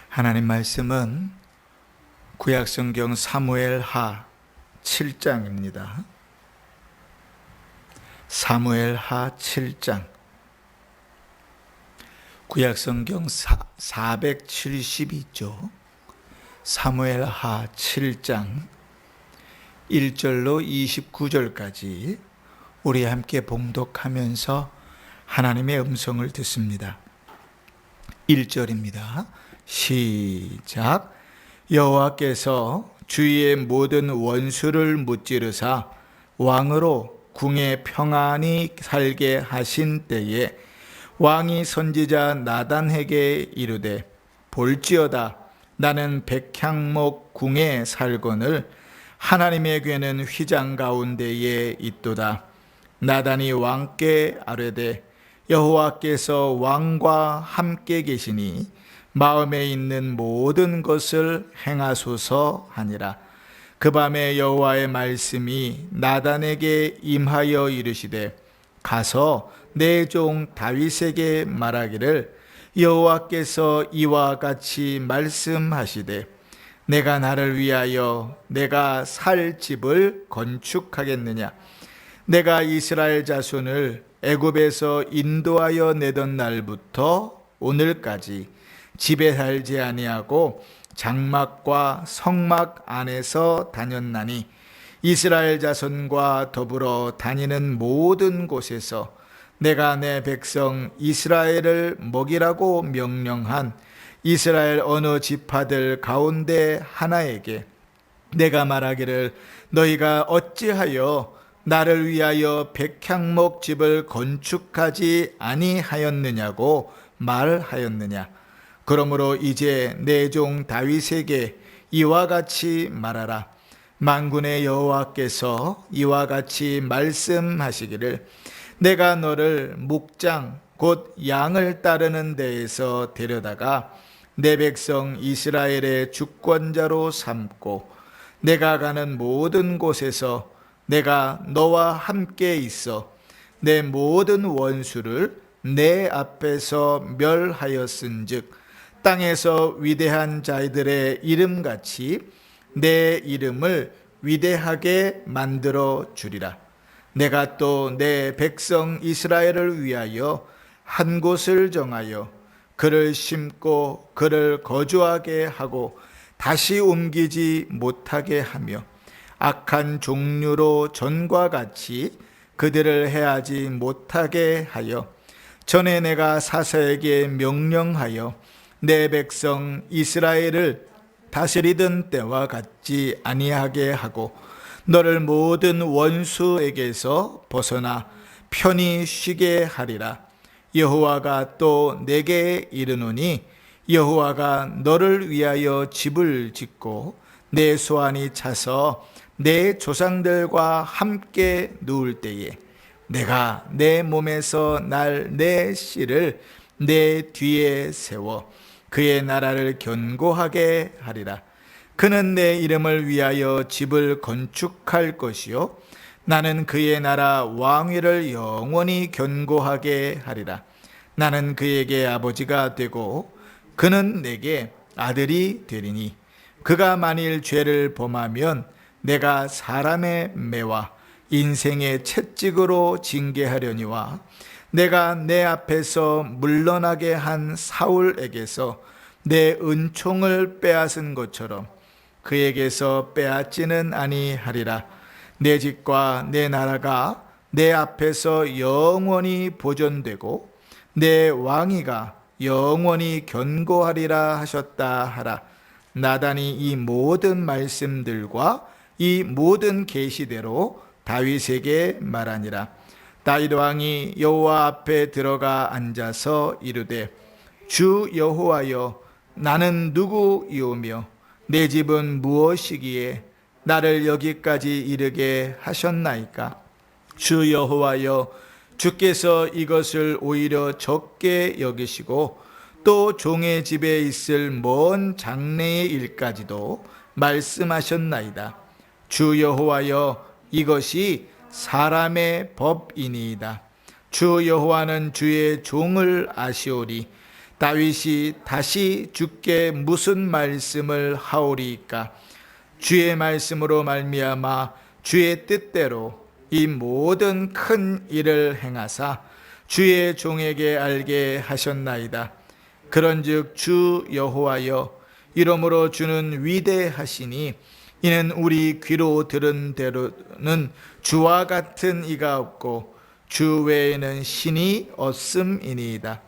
하나님 말씀은 구약성경 사무엘하 7장입니다. 사무엘하 7장. 구약성경 472조. 사무엘하 7장 1절로 29절까지 우리 함께 봉독하면서 하나님의 음성을 듣습니다. 1절입니다. 시작. 여호와께서 주위의 모든 원수를 무찌르사 왕으로 궁에 평안히 살게 하신 때에 왕이 선지자 나단에게 이르되 볼지어다 나는 백향목 궁에 살거늘 하나님의 궤는 휘장 가운데에 있도다. 나단이 왕께 아뢰되 여호와께서 왕과 함께 계시니 마음에 있는 모든 것을 행하소서 하니라. 그 밤에 여호와의 말씀이 나단에게 임하여 이르시되 가서 내 종 다윗에게 말하기를 여호와께서 이와 같이 말씀하시되 내가 나를 위하여 내가 살 집을 건축하겠느냐. 내가 이스라엘 자손을 애굽에서 인도하여 내던 날부터 오늘까지 집에 살지 아니하고 장막과 성막 안에서 다녔나니 이스라엘 자손과 더불어 다니는 모든 곳에서 내가 내 백성 이스라엘을 먹이라고 명령한 이스라엘 어느 지파들 가운데 하나에게 내가 말하기를 너희가 어찌하여 나를 위하여 백향목 집을 건축하지 아니하였느냐고 말하였느냐. 그러므로 이제 내 종 다윗에게 이와 같이 말하라. 만군의 여호와께서 이와 같이 말씀하시기를 내가 너를 목장 곧 양을 따르는 데에서 데려다가 내 백성 이스라엘의 주권자로 삼고 내가 가는 모든 곳에서 내가 너와 함께 있어 내 모든 원수를 내 앞에서 멸하였은즉 땅에서 위대한 자들의 이름같이 내 이름을 위대하게 만들어 주리라. 내가 또 내 백성 이스라엘을 위하여 한 곳을 정하여 그를 심고 그를 거주하게 하고 다시 옮기지 못하게 하며 악한 종류로 전과 같이 그들을 해하지 못하게 하여 전에 내가 사사에게 명령하여 내 백성 이스라엘을 다스리던 때와 같지 아니하게 하고 너를 모든 원수에게서 벗어나 편히 쉬게 하리라. 여호와가 또 내게 이르노니 여호와가 너를 위하여 집을 짓고 내 소환이 차서 내 조상들과 함께 누울 때에 내가 내 몸에서 날 내 씨를 내 뒤에 세워 그의 나라를 견고하게 하리라. 그는 내 이름을 위하여 집을 건축할 것이요 나는 그의 나라 왕위를 영원히 견고하게 하리라. 나는 그에게 아버지가 되고 그는 내게 아들이 되리니 그가 만일 죄를 범하면 내가 사람의 매와 인생의 채찍으로 징계하려니와 내가 내 앞에서 물러나게 한 사울에게서 내 은총을 빼앗은 것처럼 그에게서 빼앗지는 아니하리라. 내 집과 내 나라가 내 앞에서 영원히 보존되고 내 왕위가 영원히 견고하리라 하셨다 하라. 나단이 이 모든 말씀들과 이 모든 계시대로 다윗에게 말하니라. 다윗 왕이 여호와 앞에 들어가 앉아서 이르되 주 여호와여 나는 누구이오며 내 집은 무엇이기에 나를 여기까지 이르게 하셨나이까. 주 여호와여 주께서 이것을 오히려 적게 여기시고 또 종의 집에 있을 먼 장래의 일까지도 말씀하셨나이다. 주 여호와여 이것이 사람의 법이니이다. 주 여호와는 주의 종을 아시오리 다윗이 다시 주께 무슨 말씀을 하오리이까? 주의 말씀으로 말미암아 주의 뜻대로 이 모든 큰 일을 행하사 주의 종에게 알게 하셨나이다. 그런즉 주 여호와여, 이러므로 주는 위대하시니 이는 우리 귀로 들은 대로는 주와 같은 이가 없고 주 외에는 신이 없음이니이다.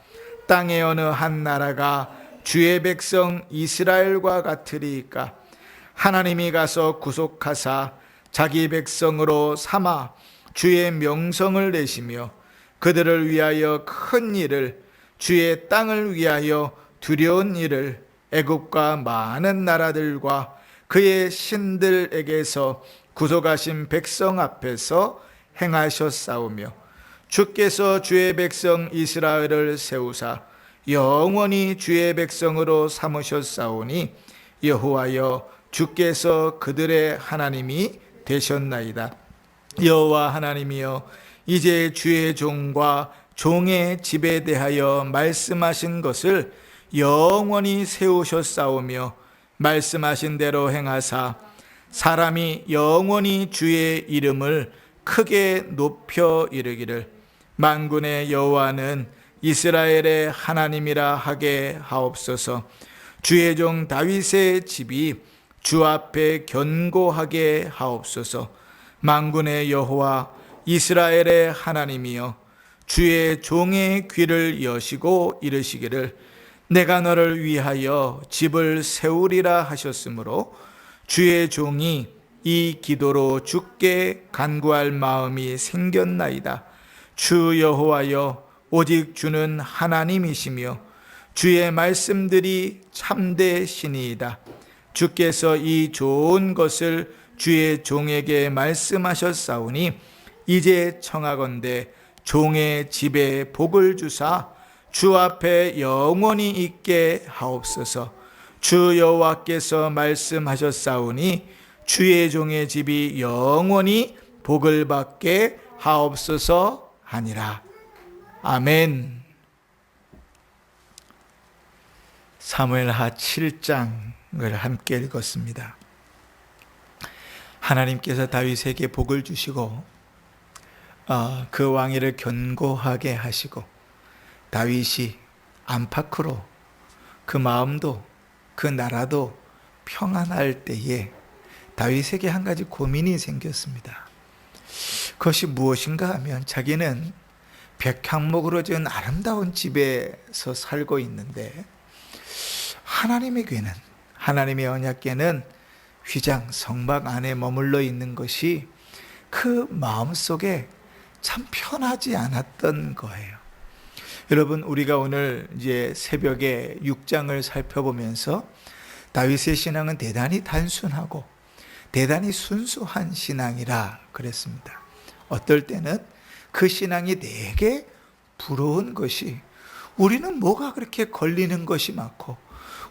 땅의 어느 한 나라가 주의 백성 이스라엘과 같으리이까? 하나님이 가서 구속하사 자기 백성으로 삼아 주의 명성을 내시며 그들을 위하여 큰 일을, 주의 땅을 위하여 두려운 일을 애굽과 많은 나라들과 그의 신들에게서 구속하신 백성 앞에서 행하셨사오며, 주께서 주의 백성 이스라엘을 세우사 영원히 주의 백성으로 삼으셨사오니 여호와여, 주께서 그들의 하나님이 되셨나이다. 여호와 하나님이여, 이제 주의 종과 종의 집에 대하여 말씀하신 것을 영원히 세우셨사오며 말씀하신 대로 행하사 사람이 영원히 주의 이름을 크게 높여 이르기를 만군의 여호와는 이스라엘의 하나님이라 하게 하옵소서. 주의 종 다윗의 집이 주 앞에 견고하게 하옵소서. 만군의 여호와 이스라엘의 하나님이여, 주의 종의 귀를 여시고 이르시기를 내가 너를 위하여 집을 세우리라 하셨으므로 주의 종이 이 기도로 주께 간구할 마음이 생겼나이다. 주 여호와여, 오직 주는 하나님이시며 주의 말씀들이 참되시니이다. 주께서 이 좋은 것을 주의 종에게 말씀하셨사오니 이제 청하건대 종의 집에 복을 주사 주 앞에 영원히 있게 하옵소서. 주 여호와께서 말씀하셨사오니 주의 종의 집이 영원히 복을 받게 하옵소서 하니라. 아멘. 사무엘하 7장을 함께 읽었습니다. 하나님께서 다윗에게 복을 주시고 그 왕위를 견고하게 하시고 다윗이 안팎으로 그 마음도 그 나라도 평안할 때에 다윗에게 한 가지 고민이 생겼습니다. 그것이 무엇인가 하면 자기는 백향목으로 지은 아름다운 집에서 살고 있는데 하나님의 궤는, 하나님의 언약궤는 휘장 성막 안에 머물러 있는 것이 그 마음속에 참 편하지 않았던 거예요. 여러분, 우리가 오늘 이제 새벽에 6장을 살펴보면서 다윗의 신앙은 대단히 단순하고 대단히 순수한 신앙이라 그랬습니다. 어떨 때는 그 신앙이 되게 부러운 것이, 우리는 뭐가 그렇게 걸리는 것이 많고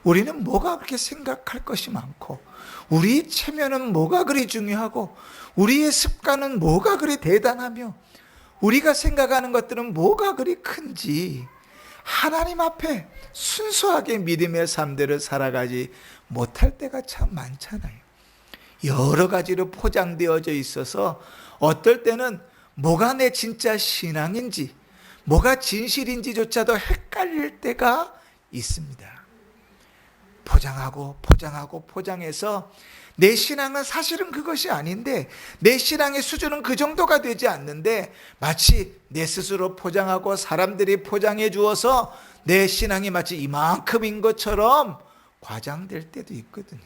우리는 뭐가 그렇게 생각할 것이 많고 우리 체면은 뭐가 그리 중요하고 우리의 습관은 뭐가 그리 대단하며 우리가 생각하는 것들은 뭐가 그리 큰지 하나님 앞에 순수하게 믿음의 삶들을 살아가지 못할 때가 참 많잖아요. 여러 가지로 포장되어져 있어서 어떨 때는 뭐가 내 진짜 신앙인지 뭐가 진실인지조차도 헷갈릴 때가 있습니다. 포장해서 내 신앙은 사실은 그것이 아닌데, 내 신앙의 수준은 그 정도가 되지 않는데 마치 내 스스로 포장하고 사람들이 포장해 주어서 내 신앙이 마치 이만큼인 것처럼 과장될 때도 있거든요.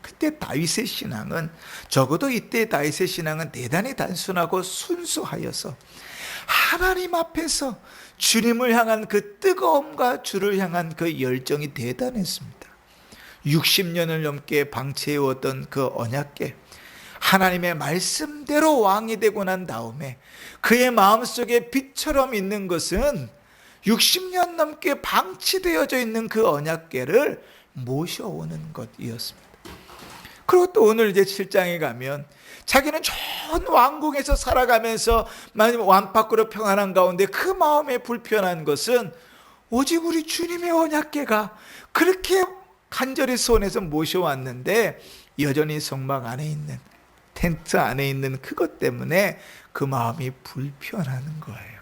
그때 다윗의 신앙은, 적어도 이때 다윗의 신앙은 대단히 단순하고 순수하여서 하나님 앞에서 주님을 향한 그 뜨거움과 주를 향한 그 열정이 대단했습니다. 60년을 넘게 방치해왔던 그 언약궤, 하나님의 말씀대로 왕이 되고 난 다음에 그의 마음속에 빛처럼 있는 것은 60년 넘게 방치되어져 있는 그 언약궤를 모셔오는 것이었습니다. 그리고 또 오늘 이제 7장에 가면 자기는 좋은 왕궁에서 살아가면서 완벽으로 평안한 가운데 그 마음에 불편한 것은 오직 우리 주님의 언약궤가 그렇게 간절히 소원해서 모셔왔는데 여전히 성막 안에 있는, 텐트 안에 있는 그것 때문에 그 마음이 불편하는 거예요.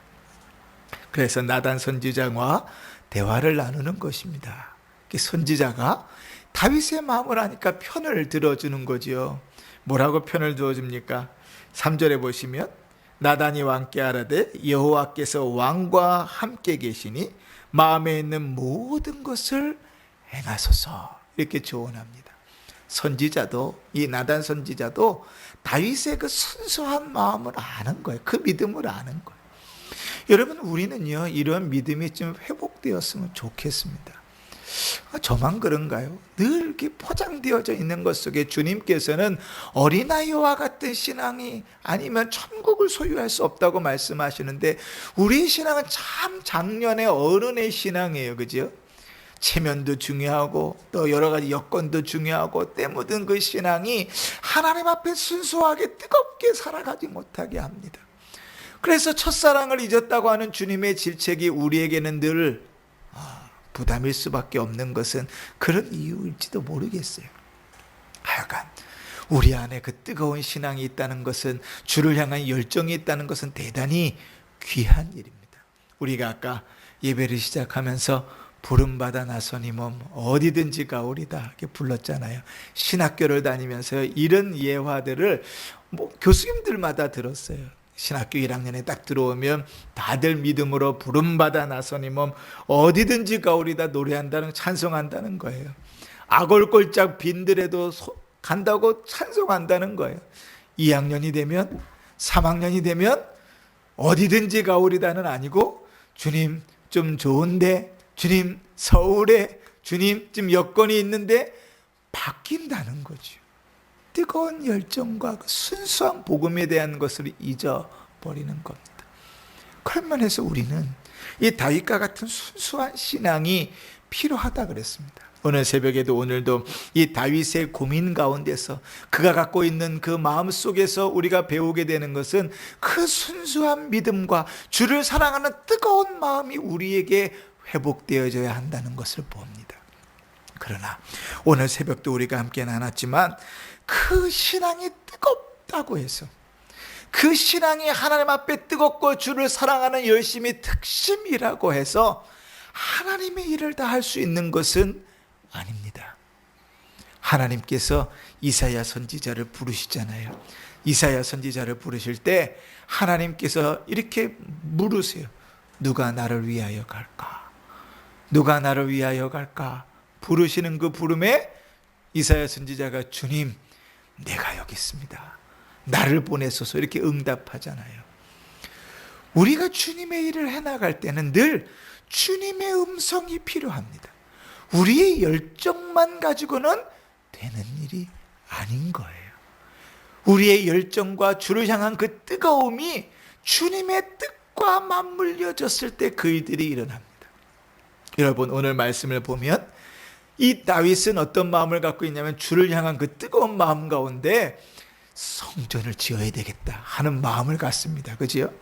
그래서 나단 선지자와 대화를 나누는 것입니다. 선지자가 다윗의 마음을 아니까 편을 들어주는 거지요. 뭐라고 편을 들어줍니까? 3절에 보시면 나단이 왕께 아뢰되 여호와께서 왕과 함께 계시니 마음에 있는 모든 것을 행하소서, 이렇게 조언합니다. 선지자도, 이 나단 선지자도 다윗의 그 순수한 마음을 아는 거예요. 그 믿음을 아는 거예요. 여러분, 우리는요 이런 믿음이 좀 회복되었으면 좋겠습니다. 저만 그런가요? 늘 이렇게 포장되어져 있는 것 속에 주님께서는 어린아이와 같은 신앙이 아니면 천국을 소유할 수 없다고 말씀하시는데, 우리의 신앙은 참 작년의 어른의 신앙이에요. 그죠? 체면도 중요하고 또 여러 가지 여건도 중요하고 때 묻은 그 신앙이 하나님 앞에 순수하게 뜨겁게 살아가지 못하게 합니다. 그래서 첫사랑을 잊었다고 하는 주님의 질책이 우리에게는 늘 부담일 수밖에 없는 것은 그런 이유일지도 모르겠어요. 하여간 우리 안에 그 뜨거운 신앙이 있다는 것은, 주를 향한 열정이 있다는 것은 대단히 귀한 일입니다. 우리가 아까 예배를 시작하면서 부름받아 나서니 몸 어디든지 가오리다 이렇게 불렀잖아요. 신학교를 다니면서 이런 예화들을 교수님들마다 들었어요. 신학교 1학년에 딱 들어오면 다들 믿음으로 부름받아 나서니 몸 어디든지 가오리다 노래한다는, 찬송한다는 거예요. 아골골짝 빈들에도 간다고 찬송한다는 거예요. 2학년이 되면, 3학년이 되면 어디든지 가오리다는 아니고, 주님 좀 좋은데, 주님 서울에, 주님 좀 여건이 있는데, 바뀐다는 거죠. 뜨거운 열정과 그 순수한 복음에 대한 것을 잊어버리는 겁니다. 그런 면에서 우리는 이 다윗과 같은 순수한 신앙이 필요하다 그랬습니다. 오늘 새벽에도, 오늘도 이 다윗의 고민 가운데서 그가 갖고 있는 그 마음 속에서 우리가 배우게 되는 것은 그 순수한 믿음과 주를 사랑하는 뜨거운 마음이 우리에게 회복되어져야 한다는 것을 봅니다. 그러나 오늘 새벽도 우리가 함께 나눴지만, 그 신앙이 뜨겁다고 해서, 그 신앙이 하나님 앞에 뜨겁고 주를 사랑하는 열심이 특심이라고 해서 하나님의 일을 다 할 수 있는 것은 아닙니다. 하나님께서 이사야 선지자를 부르시잖아요. 이사야 선지자를 부르실 때 하나님께서 이렇게 물으세요. 누가 나를 위하여 갈까? 누가 나를 위하여 갈까? 부르시는 그 부름에 이사야 선지자가 주님, 내가 여기 있습니다. 나를 보내소서, 이렇게 응답하잖아요. 우리가 주님의 일을 해나갈 때는 늘 주님의 음성이 필요합니다. 우리의 열정만 가지고는 되는 일이 아닌 거예요. 우리의 열정과 주를 향한 그 뜨거움이 주님의 뜻과 맞물려졌을 때 그 일들이 일어납니다. 여러분, 오늘 말씀을 보면 이 다윗은 어떤 마음을 갖고 있냐면, 주를 향한 그 뜨거운 마음 가운데 성전을 지어야 되겠다 하는 마음을 갖습니다. 그죠?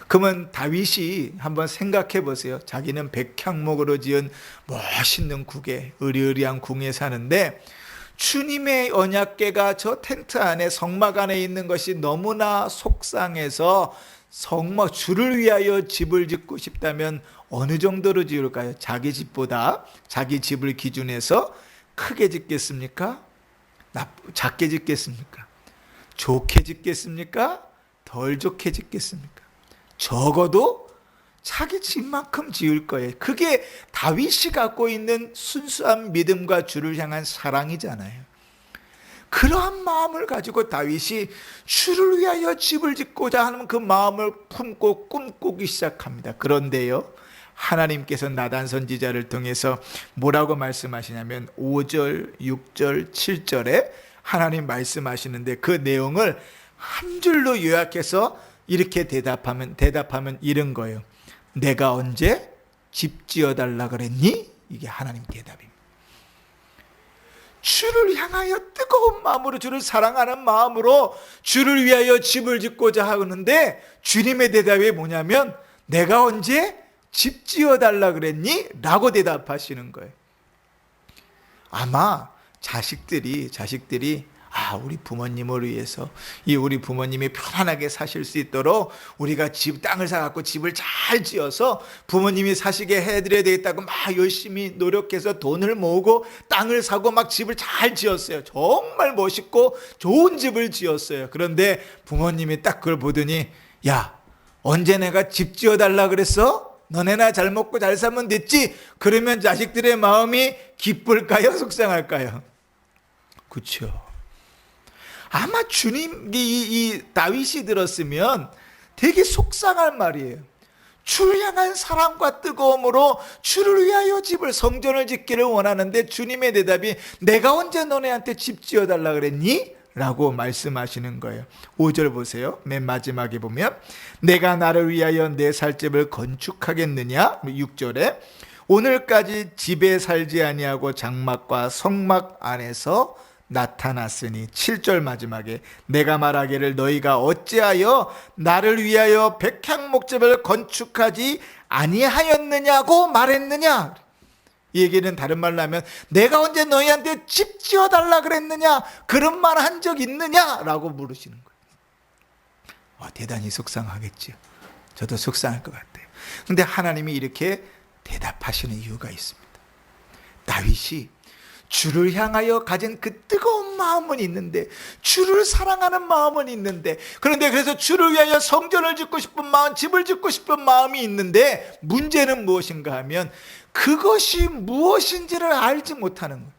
그러면 다윗이 한번 생각해 보세요. 자기는 백향목으로 지은 멋있는 궁에, 으리으리한 궁에 사는데 주님의 언약궤가 저 텐트 안에, 성막 안에 있는 것이 너무나 속상해서 성막, 주를 위하여 집을 짓고 싶다면 어느 정도로 지을까요? 자기 집보다, 자기 집을 기준해서 크게 짓겠습니까? 작게 짓겠습니까? 좋게 짓겠습니까? 덜 좋게 짓겠습니까? 적어도 자기 집만큼 지을 거예요. 그게 다윗이 갖고 있는 순수한 믿음과 주를 향한 사랑이잖아요. 그러한 마음을 가지고 다윗이 주를 위하여 집을 짓고자 하는 그 마음을 품고 꿈꾸기 시작합니다. 그런데요, 하나님께서 나단 선지자를 통해서 뭐라고 말씀하시냐면 5절, 6절, 7절에 하나님 말씀하시는데, 그 내용을 한 줄로 요약해서 이렇게 대답하면 이런 거예요. 내가 언제 집 지어달라 그랬니? 이게 하나님 대답입니다. 주를 향하여 뜨거운 마음으로, 주를 사랑하는 마음으로 주를 위하여 집을 짓고자 하는데 주님의 대답이 뭐냐면, 내가 언제 집 지어달라 그랬니? 라고 대답하시는 거예요. 아마 자식들이 우리 부모님을 위해서 우리 부모님이 편안하게 사실 수 있도록 우리가 땅을 사갖고 집을 잘 지어서 부모님이 사시게 해드려야 되겠다고 막 열심히 노력해서 돈을 모으고 땅을 사고 막 집을 잘 지었어요. 정말 멋있고 좋은 집을 지었어요. 그런데 부모님이 딱 그걸 보더니, 야, 언제 내가 집 지어달라 그랬어? 너네나 잘 먹고 잘 살면 됐지? 그러면 자식들의 마음이 기쁠까요? 속상할까요? 그렇죠. 아마 주님, 이 다윗이 들었으면 되게 속상할 말이에요. 주를 향한 사랑과 뜨거움으로 주를 위하여 성전을 짓기를 원하는데 주님의 대답이, 내가 언제 너네한테 집 지어달라 그랬니? 라고 말씀하시는 거예요. 5절 보세요. 맨 마지막에 보면, 내가 나를 위하여 내 살 집을 건축하겠느냐? 6절에, 오늘까지 집에 살지 아니하고 장막과 성막 안에서 나타났으니, 7절 마지막에, 내가 말하기를 너희가 어찌하여 나를 위하여 백향목집을 건축하지 아니하였느냐고 말했느냐? 이 얘기는 다른 말로 하면, 내가 언제 너희한테 집 지어달라 그랬느냐? 그런 말 한 적 있느냐? 라고 물으시는 거예요. 대단히 속상하겠죠. 저도 속상할 것 같아요. 근데 하나님이 이렇게 대답하시는 이유가 있습니다. 다윗이 주를 향하여 가진 그 뜨거운 마음은 있는데, 주를 사랑하는 마음은 있는데, 그런데 그래서 주를 위하여 성전을 짓고 싶은 마음, 집을 짓고 싶은 마음이 있는데, 문제는 무엇인가 하면 그것이 무엇인지를 알지 못하는 거예요.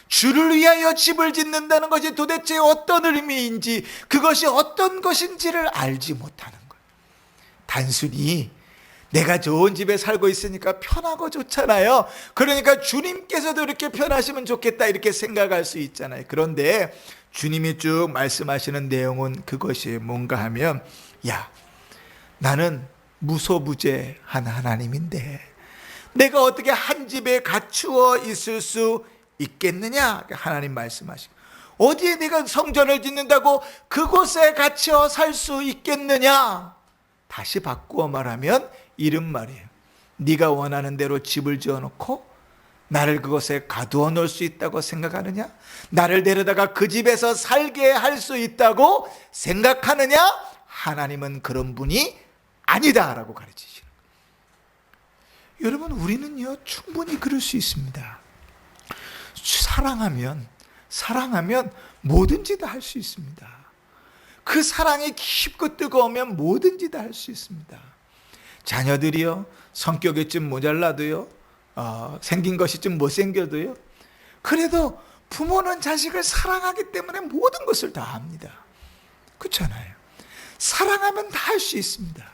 주를 위하여 집을 짓는다는 것이 도대체 어떤 의미인지, 그것이 어떤 것인지를 알지 못하는 거예요. 단순히 내가 좋은 집에 살고 있으니까 편하고 좋잖아요. 그러니까 주님께서도 이렇게 편하시면 좋겠다, 이렇게 생각할 수 있잖아요. 그런데 주님이 쭉 말씀하시는 내용은 그것이 뭔가 하면, 야, 나는 무소부재한 하나님인데 내가 어떻게 한 집에 갖추어 있을 수 있겠느냐? 하나님 말씀하시고, 어디에 내가 성전을 짓는다고 그곳에 갇혀 살 수 있겠느냐? 다시 바꾸어 말하면 이런 말이에요. 네가 원하는 대로 집을 지어놓고 나를 그곳에 가두어 놓을 수 있다고 생각하느냐? 나를 데려다가 그 집에서 살게 할 수 있다고 생각하느냐? 하나님은 그런 분이 아니다 라고 가르치시는 거예요. 여러분, 우리는요 충분히 그럴 수 있습니다. 사랑하면 뭐든지 다 할 수 있습니다. 그 사랑이 깊고 뜨거우면 뭐든지 다 할 수 있습니다. 자녀들이요, 성격이 좀 모자라도요, 생긴 것이 좀 못생겨도요, 그래도 부모는 자식을 사랑하기 때문에 모든 것을 다 합니다. 그렇잖아요. 사랑하면 다 할 수 있습니다.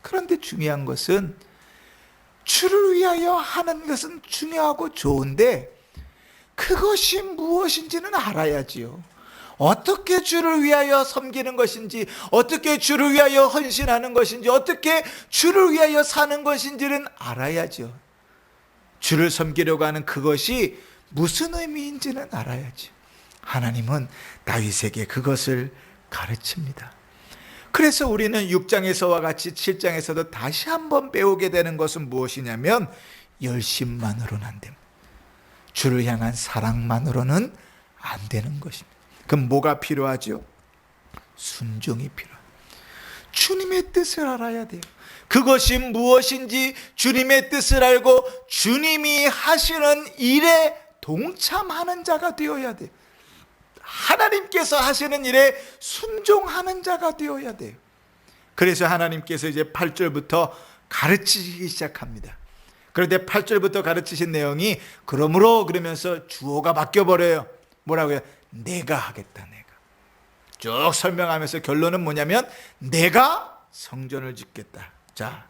그런데 중요한 것은, 주를 위하여 하는 것은 중요하고 좋은데 그것이 무엇인지는 알아야지요. 어떻게 주를 위하여 섬기는 것인지, 어떻게 주를 위하여 헌신하는 것인지, 어떻게 주를 위하여 사는 것인지는 알아야죠. 주를 섬기려고 하는 그것이 무슨 의미인지는 알아야지. 하나님은 다윗에게 그것을 가르칩니다. 그래서 우리는 6장에서와 같이 7장에서도 다시 한번 배우게 되는 것은 무엇이냐면, 열심만으로는 안 됩니다. 주를 향한 사랑만으로는 안 되는 것입니다. 그럼 뭐가 필요하죠? 순종이 필요합니다. 주님의 뜻을 알아야 돼요. 그것이 무엇인지 주님의 뜻을 알고 주님이 하시는 일에 동참하는 자가 되어야 돼요. 하나님께서 하시는 일에 순종하는 자가 되어야 돼요. 그래서 하나님께서 이제 8절부터 가르치기 시작합니다. 그런데 8절부터 가르치신 내용이 그러면서 주어가 바뀌어버려요. 뭐라고요? 내가 하겠다. 내가 쭉 설명하면서 결론은 뭐냐면, 내가 성전을 짓겠다. 자,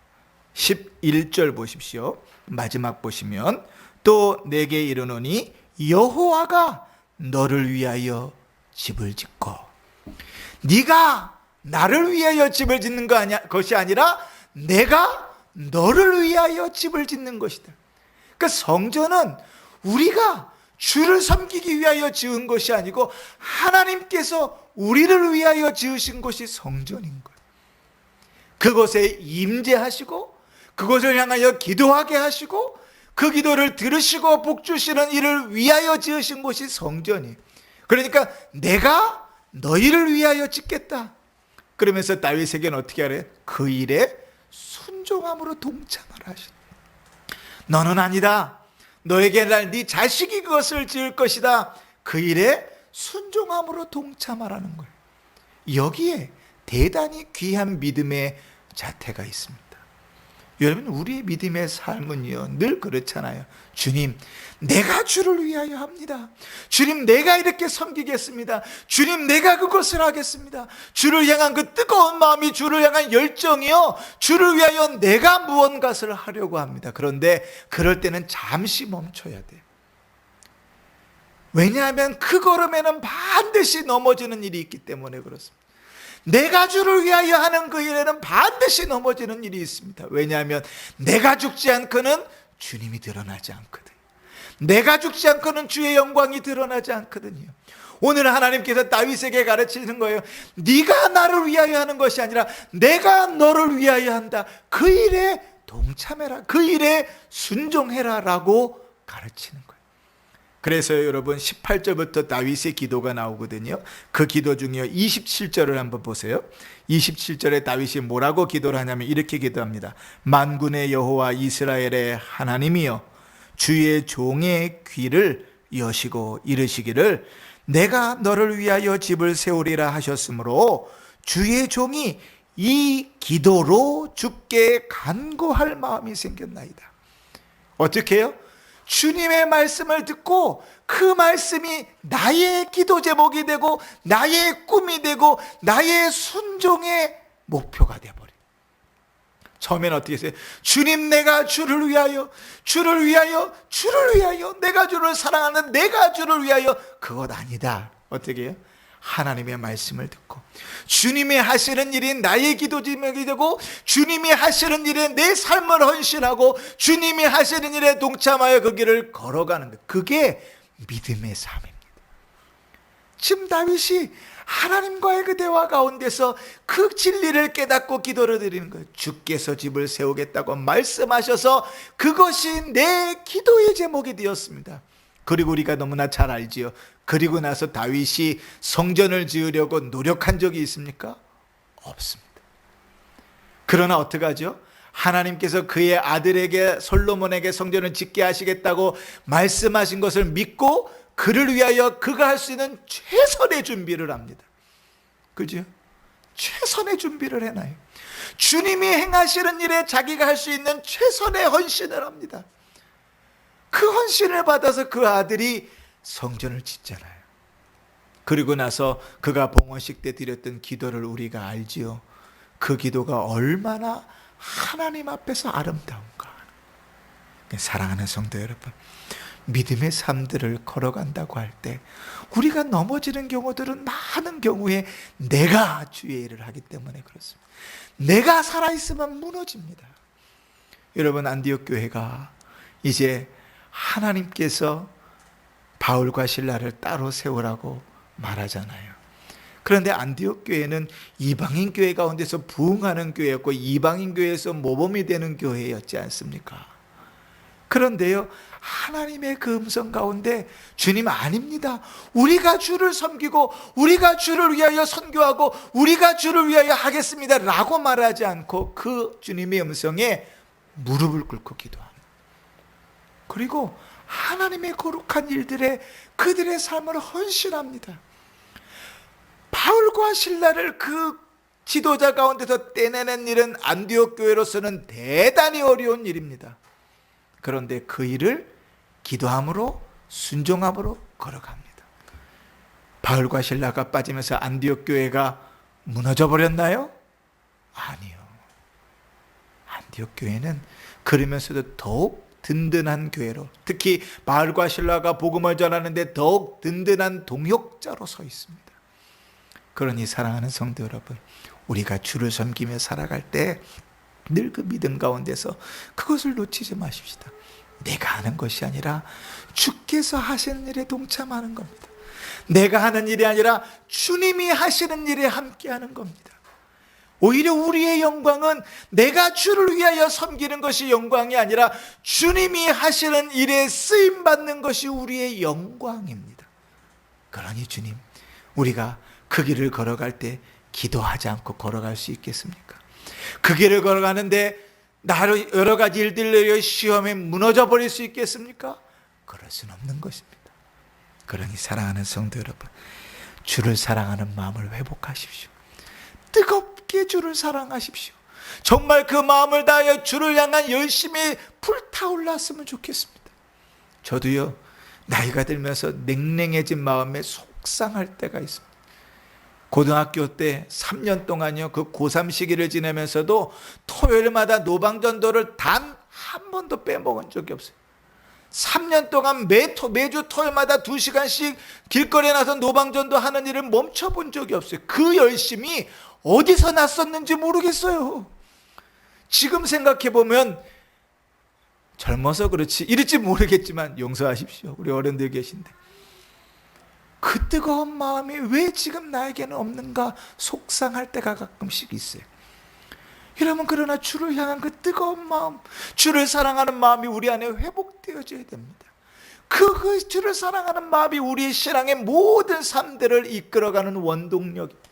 11절 보십시오. 마지막 보시면, 또 내게 이르노니 여호와가 너를 위하여 집을 짓고, 네가 나를 위하여 집을 짓는 것이 아니라 내가 너를 위하여 집을 짓는 것이다. 그러니까 성전은 우리가 주를 섬기기 위하여 지은 것이 아니고 하나님께서 우리를 위하여 지으신 것이 성전인 거예요. 그곳에 임재하시고 그것을 향하여 기도하게 하시고 그 기도를 들으시고 복 주시는 이를 위하여 지으신 곳이 성전이에요. 그러니까 내가 너희를 위하여 짓겠다. 그러면서 다윗에게는 어떻게 하래요? 그 일에 순종함으로 동참하라 하시다. 너는 아니다. 너에게 날 네 자식이 그것을 지을 것이다. 그 일에 순종함으로 동참하라는 거예요. 여기에 대단히 귀한 믿음의 자태가 있습니다. 여러분, 우리의 믿음의 삶은요 늘 그렇잖아요. 주님, 내가 주를 위하여 합니다. 주님, 내가 이렇게 섬기겠습니다. 주님, 내가 그것을 하겠습니다. 주를 향한 그 뜨거운 마음이, 주를 향한 열정이요, 주를 위하여 내가 무언가를 하려고 합니다. 그런데 그럴 때는 잠시 멈춰야 돼요. 왜냐하면 그 걸음에는 반드시 넘어지는 일이 있기 때문에 그렇습니다. 내가 주를 위하여 하는 그 일에는 반드시 넘어지는 일이 있습니다. 왜냐하면 내가 죽지 않고는 주님이 드러나지 않거든요. 내가 죽지 않고는 주의 영광이 드러나지 않거든요. 오늘 하나님께서 다윗에게 가르치는 거예요. 네가 나를 위하여 하는 것이 아니라 내가 너를 위하여 한다. 그 일에 동참해라. 그 일에 순종해라 라고 가르치는 거예요. 그래서 여러분 18절부터 다윗의 기도가 나오거든요. 그 기도 중에 27절을 한번 보세요. 27절에 다윗이 뭐라고 기도를 하냐면 이렇게 기도합니다. 만군의 여호와 이스라엘의 하나님이여, 주의 종의 귀를 여시고 이르시기를 내가 너를 위하여 집을 세우리라 하셨으므로 주의 종이 이 기도로 주께 간구할 마음이 생겼나이다. 어떻게 해요? 주님의 말씀을 듣고 그 말씀이 나의 기도 제목이 되고 나의 꿈이 되고 나의 순종의 목표가 되어버려요. 처음에는 어떻게 했어요? 주님, 내가 주를 위하여, 주를 위하여, 주를 위하여, 내가 주를 사랑하는 내가 주를 위하여. 그것 아니다. 어떻게 해요? 하나님의 말씀을 듣고 주님이 하시는 일이 나의 기도 제목이 되고 주님이 하시는 일에 내 삶을 헌신하고 주님이 하시는 일에 동참하여 그 길을 걸어가는 것, 그게 믿음의 삶입니다. 지금 다윗이 하나님과의 그 대화 가운데서 그 진리를 깨닫고 기도를 드리는 거예요. 주께서 집을 세우겠다고 말씀하셔서 그것이 내 기도의 제목이 되었습니다. 그리고 우리가 너무나 잘 알지요. 그리고 나서 다윗이 성전을 지으려고 노력한 적이 있습니까? 없습니다. 그러나 어떻게 하죠? 하나님께서 그의 아들에게, 솔로몬에게 성전을 짓게 하시겠다고 말씀하신 것을 믿고 그를 위하여 그가 할 수 있는 최선의 준비를 합니다. 그죠? 최선의 준비를 해놔요. 주님이 행하시는 일에 자기가 할 수 있는 최선의 헌신을 합니다. 그 헌신을 받아서 그 아들이 성전을 짓잖아요. 그리고 나서 그가 봉헌식 때 드렸던 기도를 우리가 알지요. 그 기도가 얼마나 하나님 앞에서 아름다운가. 사랑하는 성도 여러분, 믿음의 삶들을 걸어간다고 할 때 우리가 넘어지는 경우들은 많은 경우에 내가 주의 일을 하기 때문에 그렇습니다. 내가 살아있으면 무너집니다. 여러분, 안디옥 교회가 이제 하나님께서 바울과 실라를 따로 세우라고 말하잖아요. 그런데 안디옥 교회는 이방인 교회 가운데서 부흥하는 교회였고 이방인 교회에서 모범이 되는 교회였지 않습니까? 그런데요, 하나님의 그 음성 가운데 주님 아닙니다. 우리가 주를 섬기고 우리가 주를 위하여 선교하고 우리가 주를 위하여 하겠습니다 라고 말하지 않고 그 주님의 음성에 무릎을 꿇고 기도합니다. 그리고 하나님의 거룩한 일들에 그들의 삶을 헌신합니다. 바울과 실라를 그 지도자 가운데서 떼내는 일은 안디옥 교회로서는 대단히 어려운 일입니다. 그런데 그 일을 기도함으로 순종함으로 걸어갑니다. 바울과 실라가 빠지면서 안디옥 교회가 무너져 버렸나요? 아니요. 안디옥 교회는 그러면서도 더욱 든든한 교회로, 특히 바울과 실라가 복음을 전하는데 더욱 든든한 동역자로 서 있습니다. 그러니 사랑하는 성도 여러분, 우리가 주를 섬기며 살아갈 때 늘 그 믿음 가운데서 그것을 놓치지 마십시다. 내가 하는 것이 아니라 주께서 하시는 일에 동참하는 겁니다. 내가 하는 일이 아니라 주님이 하시는 일에 함께하는 겁니다. 오히려 우리의 영광은 내가 주를 위하여 섬기는 것이 영광이 아니라 주님이 하시는 일에 쓰임받는 것이 우리의 영광입니다. 그러니 주님, 우리가 그 길을 걸어갈 때 기도하지 않고 걸어갈 수 있겠습니까? 그 길을 걸어가는데 나로 여러 가지 일들로 시험에 무너져 버릴 수 있겠습니까? 그럴 수는 없는 것입니다. 그러니 사랑하는 성도 여러분, 주를 사랑하는 마음을 회복하십시오. 뜨겁게 주를 사랑하십시오. 정말 그 마음을 다하여 주를 향한 열심히 불타올랐으면 좋겠습니다. 저도요, 나이가 들면서 냉랭해진 마음에 속상할 때가 있습니다. 고등학교 때 3년 동안요, 그 고3 시기를 지내면서도 토요일마다 노방전도를 단 한 번도 빼먹은 적이 없어요. 3년 동안 매주 토요일마다 2시간씩 길거리에 나서 노방전도 하는 일을 멈춰본 적이 없어요. 그 열심이 어디서 났었는지 모르겠어요. 지금 생각해보면 젊어서 그렇지 이럴지 모르겠지만 용서하십시오. 우리 어른들 계신데 그 뜨거운 마음이 왜 지금 나에게는 없는가 속상할 때가 가끔씩 있어요. 여러분, 그러나 주를 향한 그 뜨거운 마음, 주를 사랑하는 마음이 우리 안에 회복되어져야 됩니다. 그 주를 사랑하는 마음이 우리의 신앙의 모든 삶들을 이끌어가는 원동력입니다.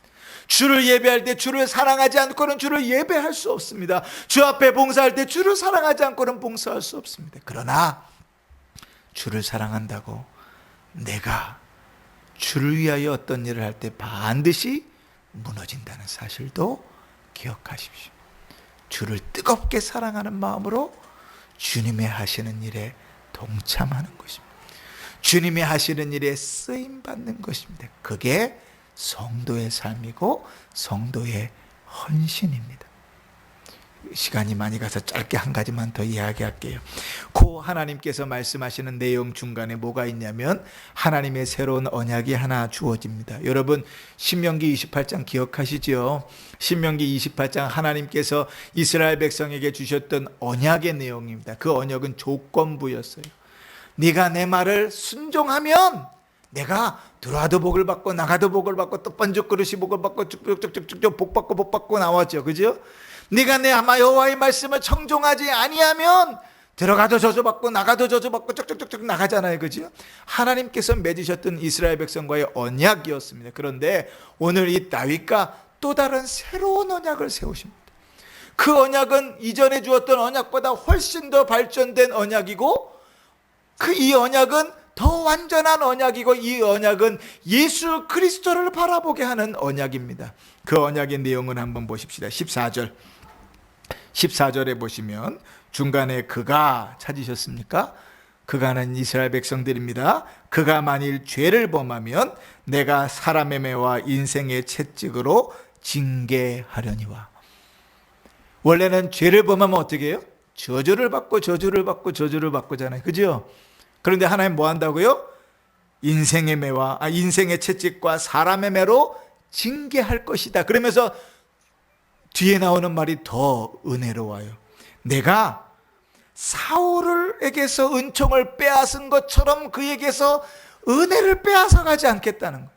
주를 예배할 때 주를 사랑하지 않고는 주를 예배할 수 없습니다. 주 앞에 봉사할 때 주를 사랑하지 않고는 봉사할 수 없습니다. 그러나 주를 사랑한다고 내가 주를 위하여 어떤 일을 할 때 반드시 무너진다는 사실도 기억하십시오. 주를 뜨겁게 사랑하는 마음으로 주님의 하시는 일에 동참하는 것입니다. 주님이 하시는 일에 쓰임받는 것입니다. 그게 성도의 삶이고 성도의 헌신입니다. 시간이 많이 가서 짧게 한 가지만 더 이야기할게요. 고 하나님께서 말씀하시는 내용 중간에 뭐가 있냐면 하나님의 새로운 언약이 하나 주어집니다. 여러분, 신명기 28장 기억하시죠? 신명기 28장 하나님께서 이스라엘 백성에게 주셨던 언약의 내용입니다. 그 언약은 조건부였어요. 네가 내 말을 순종하면 내가 들어와도 복을 받고 나가도 복을 받고 또 번쩍 그릇이 복을 받고 쭉쭉쭉쭉 복 받고 나왔죠. 그죠? 네가 내 여호와의 말씀을 청종하지 아니하면 들어가도 저주받고 나가도 저주받고 쭉쭉쭉쭉 나가잖아요. 그죠? 하나님께서 맺으셨던 이스라엘 백성과의 언약이었습니다. 그런데 오늘 이 다윗과 또 다른 새로운 언약을 세우십니다. 그 언약은 이전에 주었던 언약보다 훨씬 더 발전된 언약이고 이 언약은 더 완전한 언약이고 이 언약은 예수 그리스도를 바라보게 하는 언약입니다. 그 언약의 내용을 한번 보십시다. 14절에 보시면 중간에 그가 찾으셨습니까? 그가는 이스라엘 백성들입니다. 그가 만일 죄를 범하면 내가 사람의 매와 인생의 채찍으로 징계하려니와. 원래는 죄를 범하면 어떻게 해요? 저주를 받고잖아요. 그죠? 그런데 하나님 뭐 한다고요? 인생의 매와 인생의 채찍과 사람의 매로 징계할 것이다. 그러면서 뒤에 나오는 말이 더 은혜로워요. 내가 사울에게서 은총을 빼앗은 것처럼 그에게서 은혜를 빼앗아 가지 않겠다는 거예요.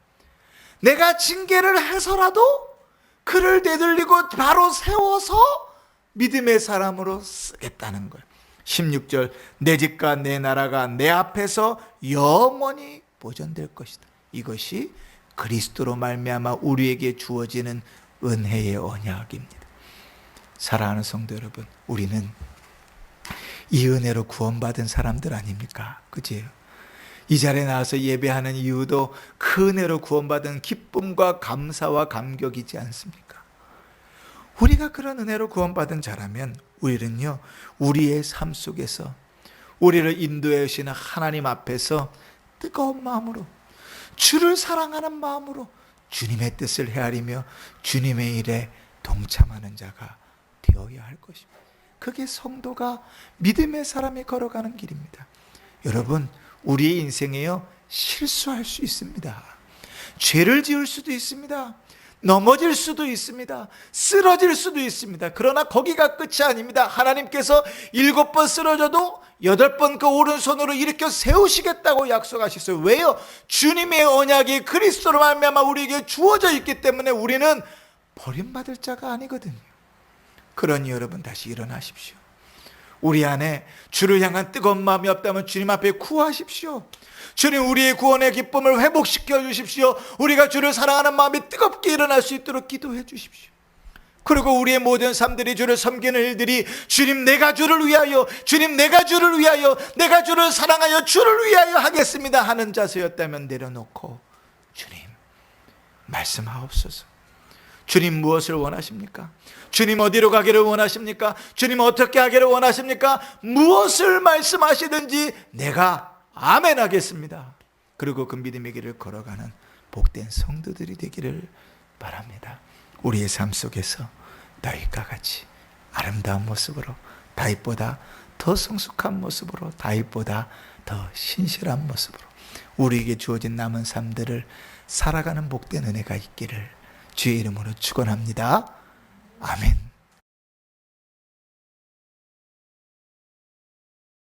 내가 징계를 해서라도 그를 되돌리고 바로 세워서 믿음의 사람으로 쓰겠다는 거예요. 16절, 내 집과 내 나라가 내 앞에서 영원히 보존될 것이다. 이것이 그리스도로 말미암아 우리에게 주어지는 은혜의 언약입니다. 사랑하는 성도 여러분, 우리는 이 은혜로 구원받은 사람들 아닙니까? 그지요? 이 자리에 나와서 예배하는 이유도 그 은혜로 구원받은 기쁨과 감사와 감격이지 않습니까? 우리가 그런 은혜로 구원받은 자라면 우리는요, 우리의 삶 속에서 우리를 인도해 주시는 하나님 앞에서 뜨거운 마음으로 주를 사랑하는 마음으로 주님의 뜻을 헤아리며 주님의 일에 동참하는 자가 되어야 할 것입니다. 그게 성도가 믿음의 사람이 걸어가는 길입니다. 여러분, 우리의 인생에요, 실수할 수 있습니다. 죄를 지을 수도 있습니다. 넘어질 수도 있습니다. 쓰러질 수도 있습니다. 그러나 거기가 끝이 아닙니다. 하나님께서 7번 쓰러져도 8번 그 오른손으로 일으켜 세우시겠다고 약속하셨어요. 왜요? 주님의 언약이 그리스도로 말미암아 우리에게 주어져 있기 때문에 우리는 버림받을 자가 아니거든요. 그러니 여러분 다시 일어나십시오. 우리 안에 주를 향한 뜨거운 마음이 없다면 주님 앞에 구하십시오. 주님, 우리의 구원의 기쁨을 회복시켜 주십시오. 우리가 주를 사랑하는 마음이 뜨겁게 일어날 수 있도록 기도해 주십시오. 그리고 우리의 모든 삶들이 주를 섬기는 일들이 주님, 내가 주를 위하여, 주님, 내가 주를 위하여, 내가 주를 사랑하여 주를 위하여 하겠습니다 하는 자세였다면 내려놓고 주님 말씀하옵소서. 주님 무엇을 원하십니까? 주님 어디로 가기를 원하십니까? 주님 어떻게 하기를 원하십니까? 무엇을 말씀하시든지 내가 아멘 하겠습니다. 그리고 그 믿음의 길을 걸어가는 복된 성도들이 되기를 바랍니다. 우리의 삶 속에서 다윗과 같이 아름다운 모습으로, 다윗보다 더 성숙한 모습으로, 다윗보다 더 신실한 모습으로 우리에게 주어진 남은 삶들을 살아가는 복된 은혜가 있기를 주의 이름으로 축원합니다. 아멘.